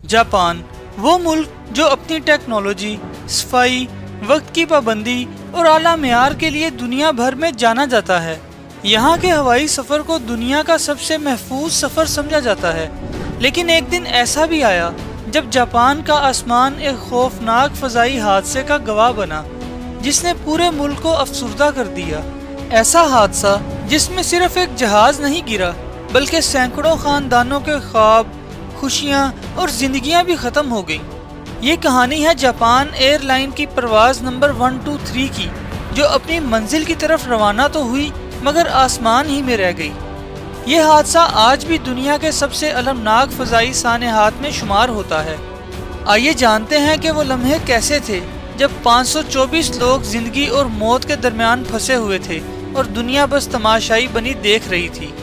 Japan वो मुल्क जो अपनी टेक्नोलॉजी, सफाई, वक्त की पाबंदी और आला मेयार के लिए दुनिया भर में जाना जाता है। यहाँ के हवाई सफ़र को दुनिया का सबसे महफूज सफ़र समझा जाता है। लेकिन एक दिन ऐसा भी आया जब जापान का आसमान एक खौफनाक फ़ज़ाई हादसे का गवाह बना, जिसने पूरे मुल्क को अफसुर्दा कर दिया। ऐसा हादसा जिसमें सिर्फ एक जहाज़ नहीं गिरा, बल्कि सैकड़ों ख़ानदानों के ख्वाब, खुशियाँ और ज़िंदगियाँ भी ख़त्म हो गईं। ये कहानी है जापान एयरलाइन की परवाज़ नंबर 123 की, जो अपनी मंजिल की तरफ रवाना तो हुई मगर आसमान ही में रह गई। ये हादसा आज भी दुनिया के सबसे अलमनाक फ़ज़ाई सानेहात में शुमार होता है। आइए जानते हैं कि वो लम्हे कैसे थे जब 524 लोग ज़िंदगी और मौत के दरमियान फंसे हुए थे और दुनिया बस तमाशाई बनी देख रही थी।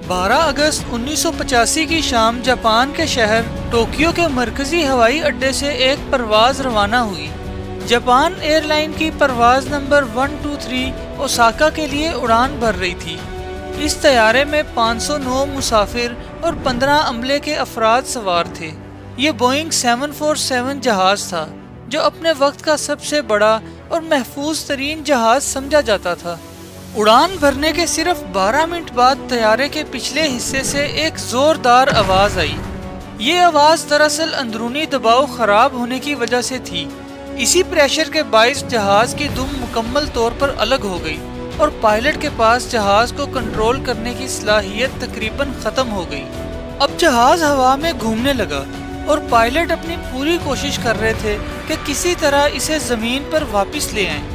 12 अगस्त 1985 की शाम जापान के शहर टोक्यो के मरकजी हवाई अड्डे से एक परवाज़ रवाना हुई। जापान एयरलाइन की परवाज़ नंबर 123 ओसाका के लिए उड़ान भर रही थी। इस तैयारे में 509 मुसाफिर और 15 अमले के अफराद सवार थे। ये बोइंग 747 जहाज़ था, जो अपने वक्त का सबसे बड़ा और महफूज तरीन जहाज़ समझा जाता था। उड़ान भरने के सिर्फ 12 मिनट बाद तैयारे के पिछले हिस्से से एक जोरदार आवाज़ आई। ये आवाज़ दरअसल अंदरूनी दबाव ख़राब होने की वजह से थी। इसी प्रेशर के बाइस जहाज़ की दुम मुकम्मल तौर पर अलग हो गई और पायलट के पास जहाज़ को कंट्रोल करने की सलाहियत तकरीबन ख़त्म हो गई। अब जहाज़ हवा में घूमने लगा और पायलट अपनी पूरी कोशिश कर रहे थे कि किसी तरह इसे ज़मीन पर वापस ले आएं,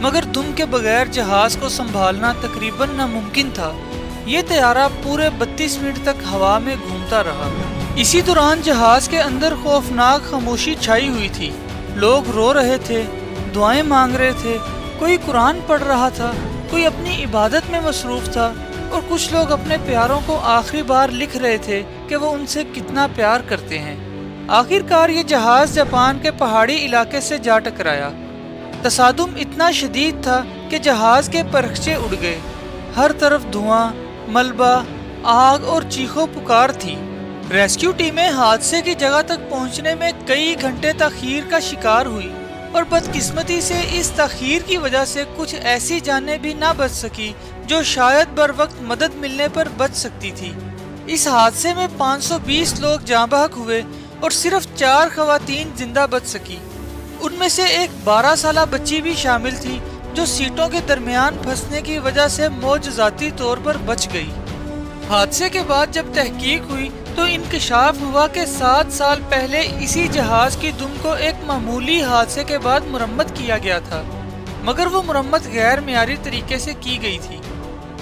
मगर दुम के बगैर जहाज़ को संभालना तकरीबन नामुमकिन था। ये तैयारा पूरे 32 मिनट तक हवा में घूमता रहा। इसी दौरान जहाज़ के अंदर खौफनाक खामोशी छाई हुई थी। लोग रो रहे थे, दुआएं मांग रहे थे, कोई कुरान पढ़ रहा था, कोई अपनी इबादत में मसरूफ़ था और कुछ लोग अपने प्यारों को आखिरी बार लिख रहे थे कि वो उनसे कितना प्यार करते हैं। आखिरकार ये जहाज़ जापान के पहाड़ी इलाके से जा टकराया। तसादुम इतना शदीद था कि जहाज़ के परखचे उड़ गए। हर तरफ धुआं, मलबा, आग और चीखों पुकार थी। रेस्क्यू टीमें हादसे की जगह तक पहुंचने में कई घंटे तख़ीर का शिकार हुई और बदकिस्मती से इस तख़ीर की वजह से कुछ ऐसी जानें भी ना बच सकी जो शायद बर वक्त मदद मिलने पर बच सकती थी। इस हादसे में 520 लोग जाँ बहक हुए और सिर्फ 4 ख़वातीन जिंदा बच सकी। उनमें से एक 12 साला बच्ची भी शामिल थी जो सीटों के दरमियान फंसने की वजह से मौजज़ाती तौर पर बच गई। हादसे के बाद जब तहकीक हुई तो इंकशाफ हुआ कि 7 साल पहले इसी जहाज़ की दुम को एक मामूली हादसे के बाद मुरम्मत किया गया था, मगर वो मुरम्मत गैर मेयारी तरीके से की गई थी।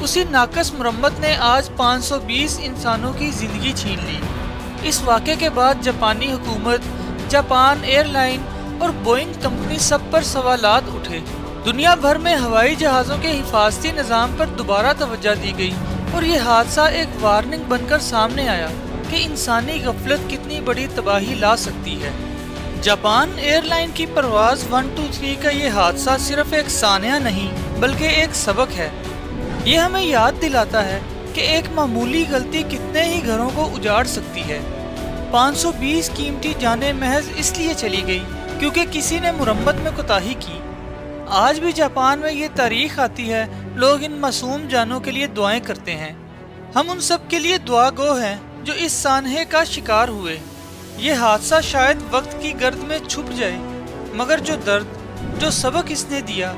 उसी नाकस मुरम्मत ने आज 520 इंसानों की ज़िंदगी छीन ली। इस वाक़े के बाद जापानी हुकूमत, जापान एयरलाइन और बोइंग कंपनी सब पर सवालात उठे। दुनिया भर में हवाई जहाज़ों के हिफाजती निज़ाम पर दोबारा तवज्जो दी गई और ये हादसा एक वार्निंग बनकर सामने आया कि इंसानी गफलत कितनी बड़ी तबाही ला सकती है। जापान एयरलाइन की परवाज़ 123 का ये हादसा सिर्फ एक सानिया नहीं बल्कि एक सबक है। ये हमें याद दिलाता है कि एक मामूली गलती कितने ही घरों को उजाड़ सकती है। 520 कीमती जानें महज इसलिए चली गई क्योंकि किसी ने मुरम्मत में कोताही की। आज भी जापान में ये तारीख आती है, लोग इन मासूम जानों के लिए दुआएं करते हैं। हम उन सब के लिए दुआ गो हैं जो इस सानहे का शिकार हुए। ये हादसा शायद वक्त की गर्द में छुप जाए, मगर जो दर्द, जो सबक इसने दिया,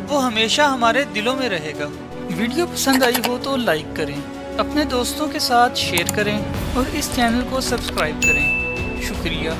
वो हमेशा हमारे दिलों में रहेगा। वीडियो पसंद आई हो तो लाइक करें, अपने दोस्तों के साथ शेयर करें और इस चैनल को सब्सक्राइब करें। शुक्रिया।